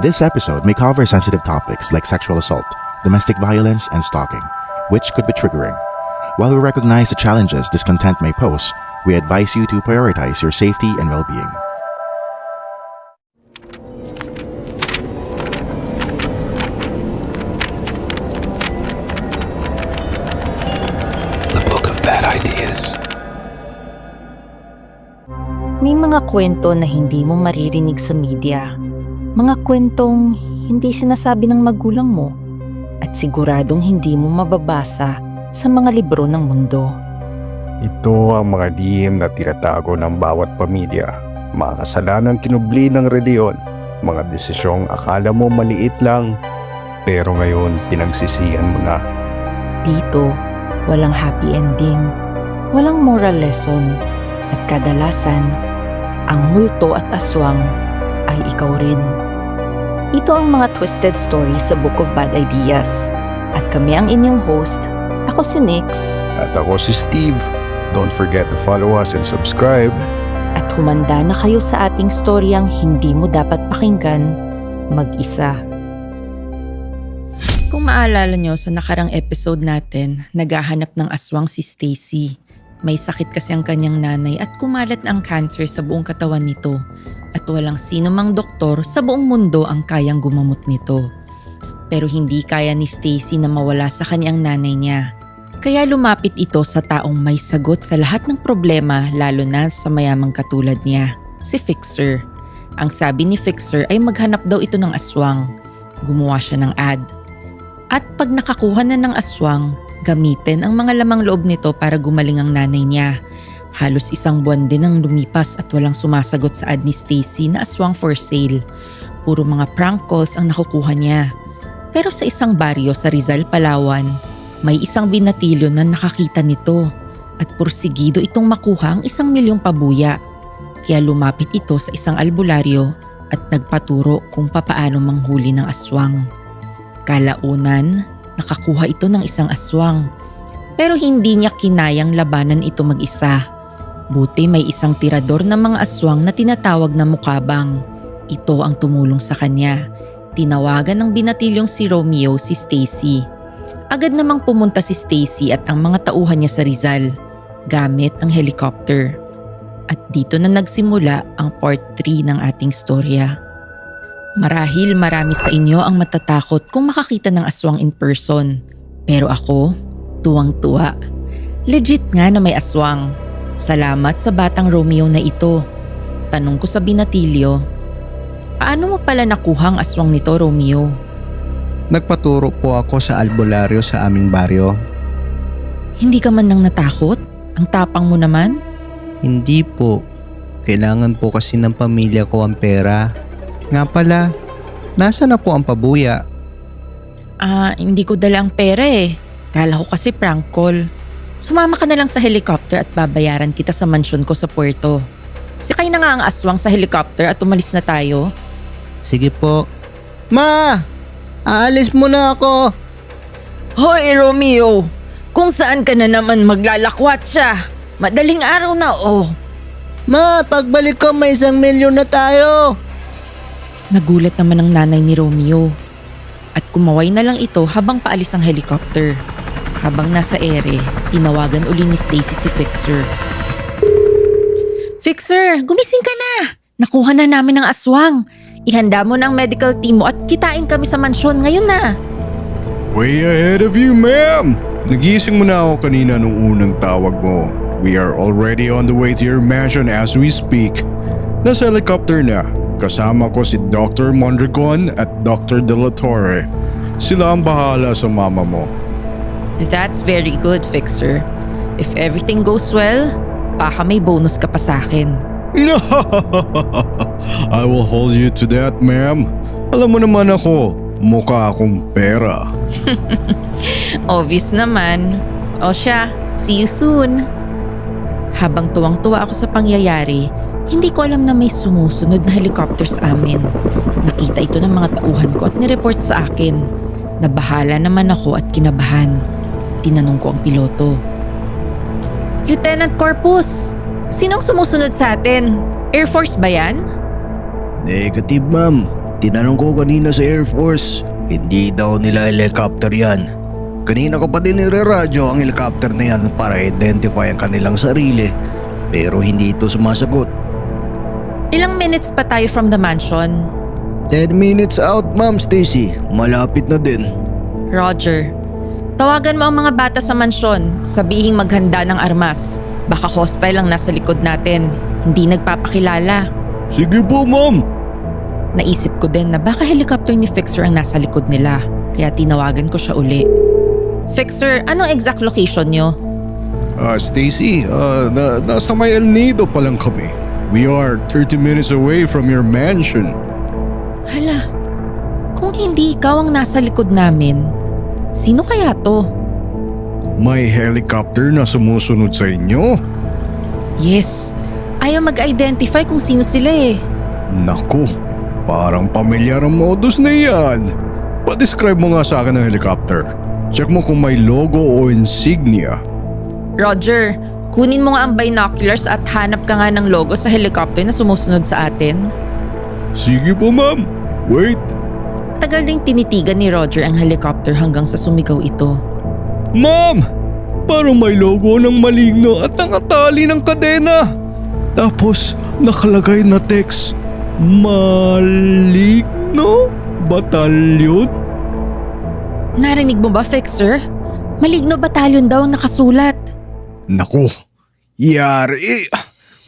This episode may cover sensitive topics like sexual assault, domestic violence, and stalking, which could be triggering. While we recognize the challenges this content may pose, we advise you to prioritize your safety and well-being. The Book of Bad Ideas. May mga kwento na hindi mo maririnig sa media. Mga kwentong hindi sinasabi ng magulang mo at siguradong hindi mo mababasa sa mga libro ng mundo. Ito ang mga lihim na tinatago ng bawat pamilya, mga kasalanang kinubli ng reliyon, mga desisyong akala mo maliit lang, pero ngayon pinagsisihan mo na. Dito, walang happy ending, walang moral lesson, at kadalasan, ang multo at aswang ay ikaw rin. Ito ang mga twisted stories sa Book of Bad Ideas. At kami ang inyong host. Ako si Nix. At ako si Steve. Don't forget to follow us and subscribe. At humanda na kayo sa ating storyang hindi mo dapat pakinggan mag-isa. Kung maalala nyo sa nakarang episode natin, naghahanap ng aswang si Stacy. May sakit kasi ang kanyang nanay at kumalat na ang cancer sa buong katawan nito. At walang sino mang doktor sa buong mundo ang kayang gumamot nito. Pero hindi kaya ni Stacy na mawala sa kanyang nanay niya. Kaya lumapit ito sa taong may sagot sa lahat ng problema lalo na sa mayamang katulad niya, si Fixer. Ang sabi ni Fixer ay maghanap daw ito ng aswang. Gumawa siya ng ad. At pag nakakuha na ng aswang, gamitin ang mga lamang loob nito para gumaling ang nanay niya. Halos isang buwan din ang lumipas at walang sumasagot sa ad ni Stacy na aswang for sale. Puro mga prank calls ang nakukuha niya. Pero sa isang baryo sa Rizal, Palawan, may isang binatilyo na nakakita nito at pursigido itong makuha ang 1,000,000 pabuya. Kaya lumapit ito sa isang albularyo at nagpaturo kung papaano manghuli ng aswang. Kalaunan, nakakuha ito ng isang aswang. Pero hindi niya kinayang labanan ito mag-isa. Buti may isang tirador ng mga aswang na tinatawag na mukabang. Ito ang tumulong sa kanya. Tinawagan ng binatilyong si Romeo si Stacy. Agad namang pumunta si Stacy at ang mga tauhan niya sa Rizal gamit ang helicopter. At dito na nagsimula ang part 3 ng ating storya. Marahil marami sa inyo ang matatakot kung makakita ng aswang in person. Pero ako, tuwang-tuwa. Legit nga na may aswang. Salamat sa batang Romeo na ito. Tanong ko sa binatilyo, paano mo pala nakuha ang aswang nito, Romeo? Nagpaturo po ako sa albularyo sa aming baryo. Hindi ka man lang natakot? Ang tapang mo naman? Hindi po. Kailangan po kasi ng pamilya ko ang pera. Nga pala, nasa na po ang pabuya? Hindi ko dala ang pera eh. Kala ko kasi prank call. Sumama ka na lang sa helicopter at babayaran kita sa mansyon ko sa puerto. Sikay na nga ang aswang sa helicopter at umalis na tayo. Sige po. Ma! Aalis muna ako! Hoy Romeo! Kung saan ka na naman maglalakwat siya? Madaling araw na oh. Ma! Pagbalik ko may 1,000,000 na tayo! Nagulat naman ang nanay ni Romeo. At kumaway na lang ito habang paalis ang helicopter. Habang nasa ere, tinawagan uli ni Stacy si Fixer. Fixer, gumising ka na! Nakuha na namin ang aswang. Ihanda mo na ang medical team mo at kitain kami sa mansyon ngayon na. Way ahead of you, ma'am! Nagising mo na ako kanina nung unang tawag mo. We are already on the way to your mansion as we speak. Nasa helicopter na. Kasama ko si Dr. Mondragon at Dr. De La Torre. Sila ang bahala sa mama mo. That's very good, Fixer. If everything goes well, baka may bonus ka pa sa akin. I will hold you to that, ma'am. Alam mo naman ako, mukha akong pera. Obvious naman. O siya, see you soon. Habang tuwang-tuwa ako sa pangyayari, hindi ko alam na may sumusunod na helicopter sa amin. Nakita ito ng mga tauhan ko at nireport sa akin. Nabahala naman ako at kinabahan. Tinanong ko ang piloto. Lieutenant Corpus, sinong sumusunod sa atin? Air Force ba yan? Negative, ma'am. Tinanong ko kanina sa Air Force, hindi daw nila helicopter yan. Kanina ko pa din nire-radyo ang helicopter na yan para identify ang kanilang sarili, pero hindi ito sumasagot. Ilang minutes pa tayo from the mansion? 10 minutes out, Ma'am Stacy. Malapit na din. Roger. Tawagan mo ang mga bata sa mansyon. Sabihing maghanda ng armas. Baka hostile ang nasa likod natin. Hindi nagpapakilala. Sige po, ma'am. Naisip ko din na baka helicopter ni Fixer ang nasa likod nila. Kaya tinawagan ko siya uli. Fixer, anong exact location nyo? Stacy, nasa may El Nido pa lang kami. We are 30 minutes away from your mansion. Hala, kung hindi ikaw ang nasa likod namin, sino kaya to? May helicopter na sumusunod sa inyo? Yes, ayaw mag-identify kung sino sila eh. Naku, parang pamilyar ang modus na yan. Pa-describe mo nga sa akin ang helicopter. Check mo kung may logo o insignia. Roger, kunin mo nga ang binoculars at hanap ka nga ng logo sa helicopter na sumusunod sa atin. Sige po, ma'am. Wait. Tagal ding tinitigan ni Roger ang helicopter hanggang sa sumigaw ito. Ma'am! Parang may logo ng maligno at nakatali ng kadena. Tapos nakalagay na text, Maligno Batalyon? Narinig mo ba, Fixer? Maligno Batalyon daw ang nakasulat. Naku, yari.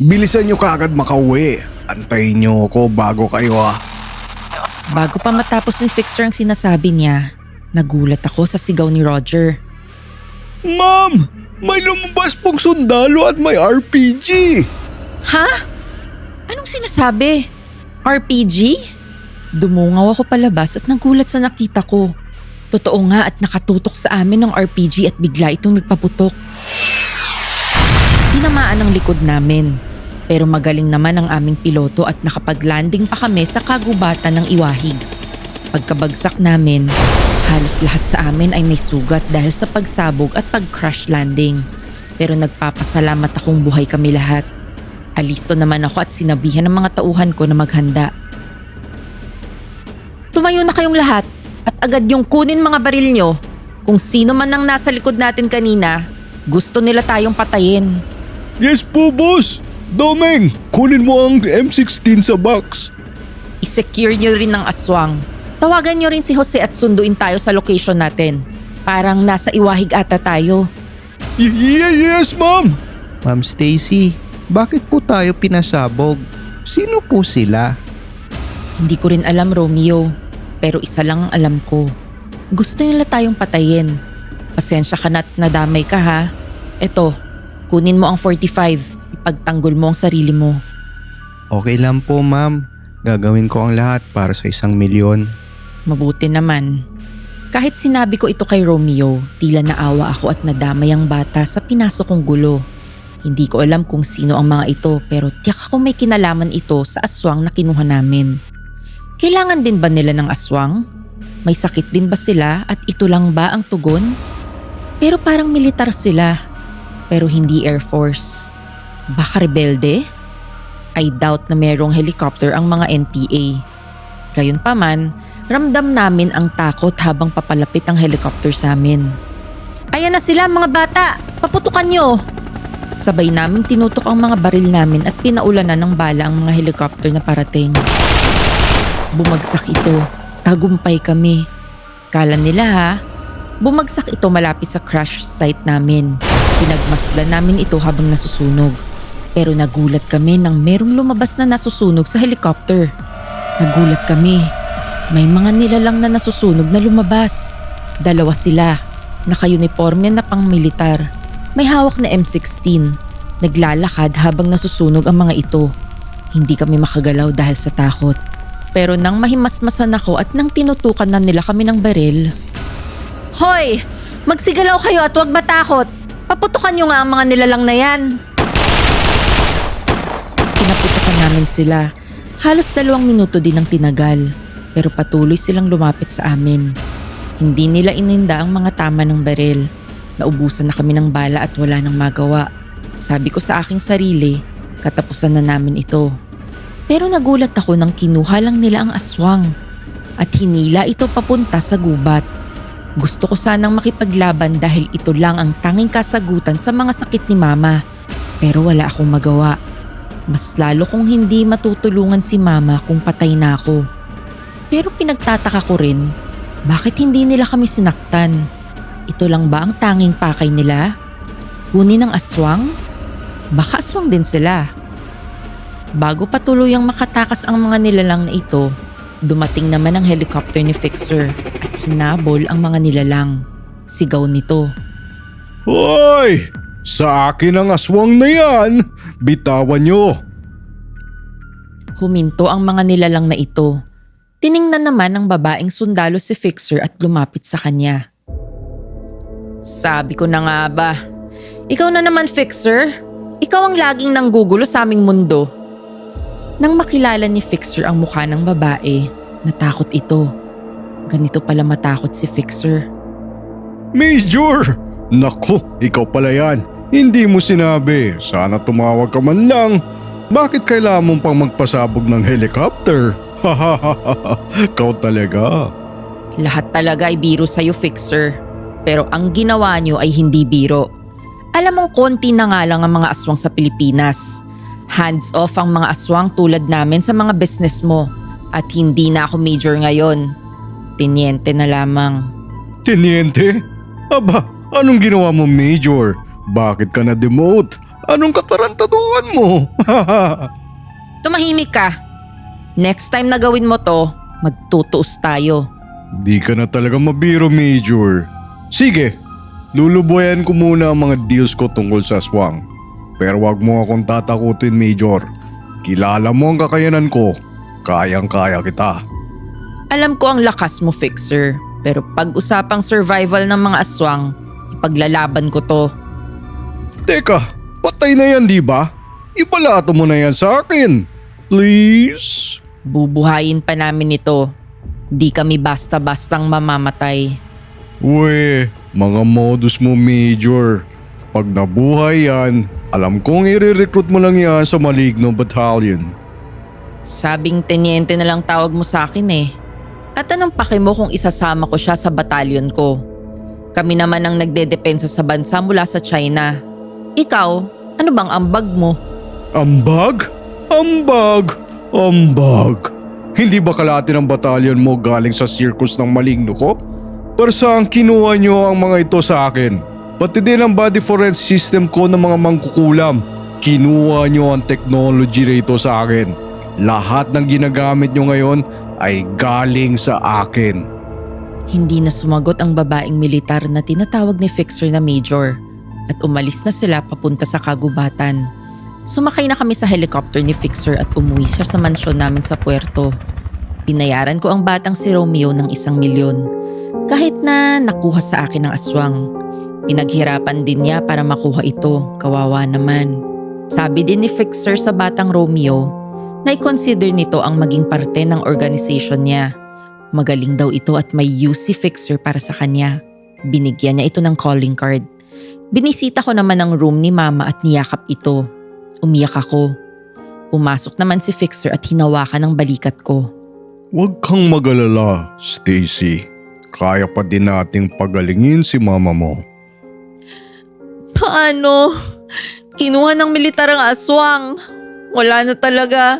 Bilisan nyo kaagad makauwi. Antayin nyo ako bago kayo Bago pa matapos ni Fixer ang sinasabi niya, nagulat ako sa sigaw ni Roger. Ma'am! May lumabas pong sundalo at may RPG! Ha? Anong sinasabi? RPG? Dumungaw ako palabas at nagulat sa nakita ko. Totoo nga at nakatutok sa amin ng RPG at bigla itong nagpaputok. Tinamaan ang likod namin. Pero magaling naman ang aming piloto at nakapag-landing pa kami sa kagubatan ng Iwahig. Pagkabagsak namin, halos lahat sa amin ay may sugat dahil sa pagsabog at pag-crash landing. Pero nagpapasalamat akong buhay kami lahat. Alisto naman ako at sinabihan ng mga tauhan ko na maghanda. Tumayo na kayong lahat at agad yung kunin mga baril nyo. Kung sino man ang nasa likod natin kanina, gusto nila tayong patayin. Yes po, boss! Domeng, kunin mo ang M16 sa box. I-secure nyo rin ang aswang. Tawagan nyo rin si Jose at sunduin tayo sa location natin. Parang nasa Iwahig ata tayo. Yes, ma'am! Ma'am Stacy, bakit po tayo pinasabog? Sino po sila? Hindi ko rin alam, Romeo. Pero isa lang ang alam ko. Gusto nila tayong patayin. Pasensya ka na't nadamay ka ha. Eto, kunin mo ang 45. Ipagtanggol mo ang sarili mo. Okay lang po, ma'am. Gagawin ko ang lahat para sa 1 milyon. Mabuti naman. Kahit sinabi ko ito kay Romeo, tila naawa ako at nadamay ang bata sa pinasok kong gulo. Hindi ko alam kung sino ang mga ito pero tiyak ako may kinalaman ito sa aswang na kinuha namin. Kailangan din ba nila ng aswang? May sakit din ba sila at ito lang ba ang tugon? Pero parang militar sila. Pero hindi Air Force. Baka rebelde? I doubt na merong helicopter ang mga NPA. Gayunpaman, ramdam namin ang takot habang papalapit ang helicopter sa amin. Ayan na sila mga bata! Paputukan nyo! Sabay namin tinutok ang mga baril namin at pinaulanan ng bala ang mga helicopter na parating. Bumagsak ito. Tagumpay kami. Kala nila ha? Bumagsak ito malapit sa crash site namin. Pinagmasdan namin ito habang nasusunog. Pero nagulat kami nang merong lumabas na nasusunog sa helicopter. Nagulat kami. May mga nilalang na nasusunog na lumabas. 2 sila. Naka-uniforme na pang-militar. May hawak na M16. Naglalakad habang nasusunog ang mga ito. Hindi kami makagalaw dahil sa takot. Pero nang mahimasmasan ako at nang tinutukan na nila kami ng baril. Hoy! Magsigalaw kayo at huwag matakot! Paputukan nyo nga ang mga nilalang na yan! Pinaputukan namin sila. Halos 2 minuto din ang tinagal. Pero patuloy silang lumapit sa amin. Hindi nila ininda ang mga tama ng baril. Naubusan na kami ng bala at wala nang magawa. Sabi ko sa aking sarili, katapusan na namin ito. Pero nagulat ako nang kinuha lang nila ang aswang. at hinila ito papunta sa gubat. Gusto ko sanang makipaglaban dahil ito lang ang tanging kasagutan sa mga sakit ni Mama. Pero wala akong magawa. Mas lalo kong hindi matutulungan si Mama kung patay na ako. Pero pinagtataka ko rin, bakit hindi nila kami sinaktan? Ito lang ba ang tanging pakay nila? Kunin ng aswang? Baka aswang din sila. Bago pa tuluyang makatakas ang mga nilalang na ito, dumating naman ang helicopter ni Fixer at hinabol ang mga nilalang. Sigaw nito. Hoy! Sa akin ang aswang na yan! Bitawan nyo! Huminto ang mga nilalang na ito. Tiningnan naman ng babaeng sundalo si Fixer at lumapit sa kanya. Sabi ko na nga ba, ikaw na naman Fixer. Ikaw ang laging nanggugulo sa aming mundo. Nang makilala ni Fixer ang mukha ng babae, natakot ito. Ganito pala matakot si Fixer. Major! Naku, ikaw pala yan. Hindi mo sinabi. Sana tumawag ka man lang. Bakit kailangan mong pang magpasabog ng helicopter? Hahaha, kau talaga. Lahat talaga ay biro sa'yo, Fixer. Pero ang ginawa niyo ay hindi biro. Alam mong konti na nga lang ang mga aswang sa Pilipinas. Hands off ang mga aswang tulad namin sa mga business mo. At hindi na ako major ngayon. Teniente na lamang. Teniente? Aba, anong ginawa mo, Major? Bakit ka na-demote? Anong katarantaduhan mo? Tumahimik ka. Next time na gawin mo to, magtutuos tayo. Di ka na talaga mabiro, Major. Sige, lulubuyan ko muna ang mga deals ko tungkol sa aswang. Pero wag mo akong tatakutin, Major. Kilala mo ang kakayanan ko. Kayang-kaya kita. Alam ko ang lakas mo, Fixer. Pero pag-usapang survival ng mga aswang, ipaglalaban ko to. Teka, patay na yan, di ba? Ipalato mo na yan sa akin. Please? Bubuhayin pa namin ito. Di kami basta-bastang mamamatay. We, mga modus mo, Major. Pag nabuhay yan, alam kong i-recruit mo lang yan sa Maligno Battalion. Sabing tenyente na lang tawag mo sa akin eh. At anong pake mo kung isasama ko siya sa batalyon ko? Kami naman ang nagdedepensa sa bansa mula sa China. Ikaw, ano bang ambag mo? Ambag? Ambag! Ambag! Hindi ba kalahati ng batalyon mo galing sa circus ng Maligno ko? Para saan kinuha nyo ang mga ito sa akin? Pati din ang body forensic system ko ng mga mangkukulam. Kinuha nyo ang technology rito sa akin. Lahat ng ginagamit nyo ngayon ay galing sa akin. Hindi na sumagot ang babaeng militar na tinatawag ni Fixer na Major at umalis na sila papunta sa kagubatan. Sumakay na kami sa helicopter ni Fixer at umuwi siya sa mansyon namin sa puerto. Pinayaran ko ang batang si Romeo ng 1,000,000. Kahit na nakuha sa akin ang aswang. Pinaghirapan din niya para makuha ito, kawawa naman. Sabi din ni Fixer sa batang Romeo na i-consider nito ang maging parte ng organization niya. Magaling daw ito at may use si Fixer para sa kanya. Binigyan niya ito ng calling card. Binisita ko naman ang room ni Mama at niyakap ito. Umiyak ako. Pumasok naman si Fixer at hinawakan ng balikat ko. Huwag kang mag-alala, Stacy. Kaya pa din nating pagalingin si mama mo. Paano? Kinuha ng militar ang aswang. Wala na talaga.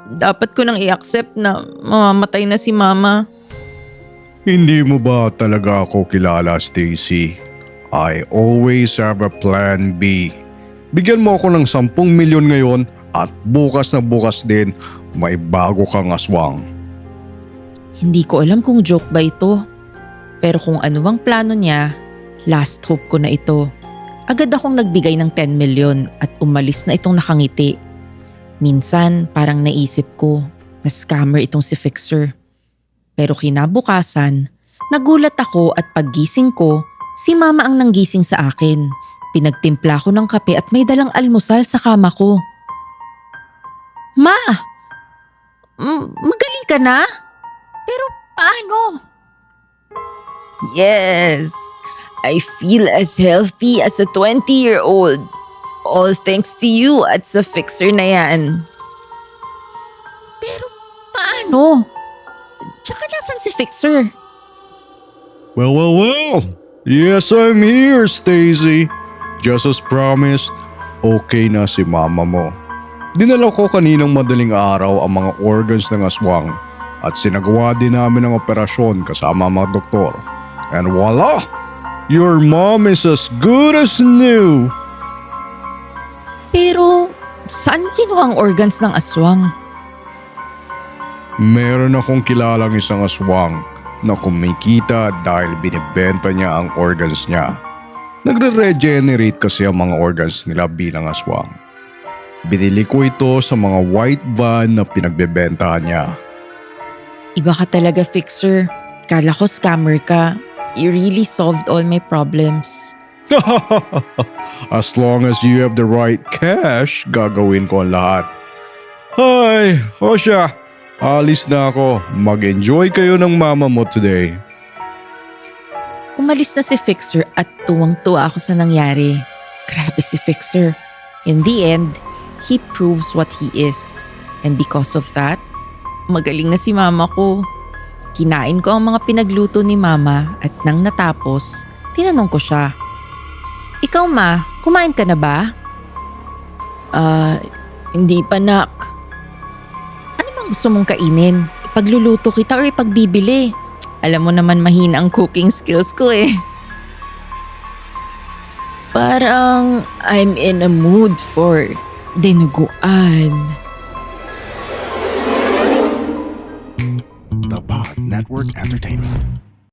Dapat ko nang i-accept na mamamatay na si Mama. Hindi mo ba talaga ako kilala, Stacy? I always have a plan B. Bigyan mo ako ng 10 milyon ngayon at bukas na bukas din may bago kang aswang. Hindi ko alam kung joke ba ito. Pero kung ano ang plano niya, last hope ko na ito. Agad akong nagbigay ng 10 milyon at umalis na itong nakangiti. Minsan parang naisip ko na scammer itong si Fixer. Pero kinabukasan, nagulat ako at paggising ko, si Mama ang nanggising sa akin. Pinagtimpla ko ng kape at may dalang almusal sa kama ko. Ma! Magaling ka na? Pero paano? Yes, I feel as healthy as a 20-year-old. All thanks to you at sa Fixer na yan. Pero paano? Tsaka nasan si Fixer? Well. Yes, I'm here, Stacy. Just as promised, okay na si mama mo. Dinala ko kaninang madaling araw ang mga organs ng aswang at sinagawa din namin ang operasyon kasama ang mga doktor. And voila! Your mom is as good as new! Pero saan kinuha ang organs ng aswang? Meron akong kilalang isang aswang na kumikita dahil binibenta niya ang organs niya. Nagre-regenerate kasi ang mga organs nila bilang aswang. Binili ko ito sa mga white van na pinagbebentahan niya. Iba ka talaga, Fixer. Kala ko scammer ka. You really solved all my problems. As long as you have the right cash, gagawin ko ang lahat. Hi, Osha. Alis na ako. Mag-enjoy kayo ng mama mo today. Umalis na si Fixer at tuwang-tuwa ako sa nangyari. Grabe si Fixer. In the end, he proves what he is. And because of that, magaling na si mama ko. Kinain ko ang mga pinagluto ni mama at nang natapos, tinanong ko siya. Ikaw ma, kumain ka na ba? Hindi pa nak. Ano bang gusto mong kainin? Ipagluluto kita o ipagbibili? Alam mo naman mahina ang cooking skills ko eh. Parang I'm in a mood for dinuguan. The Pod Network Entertainment.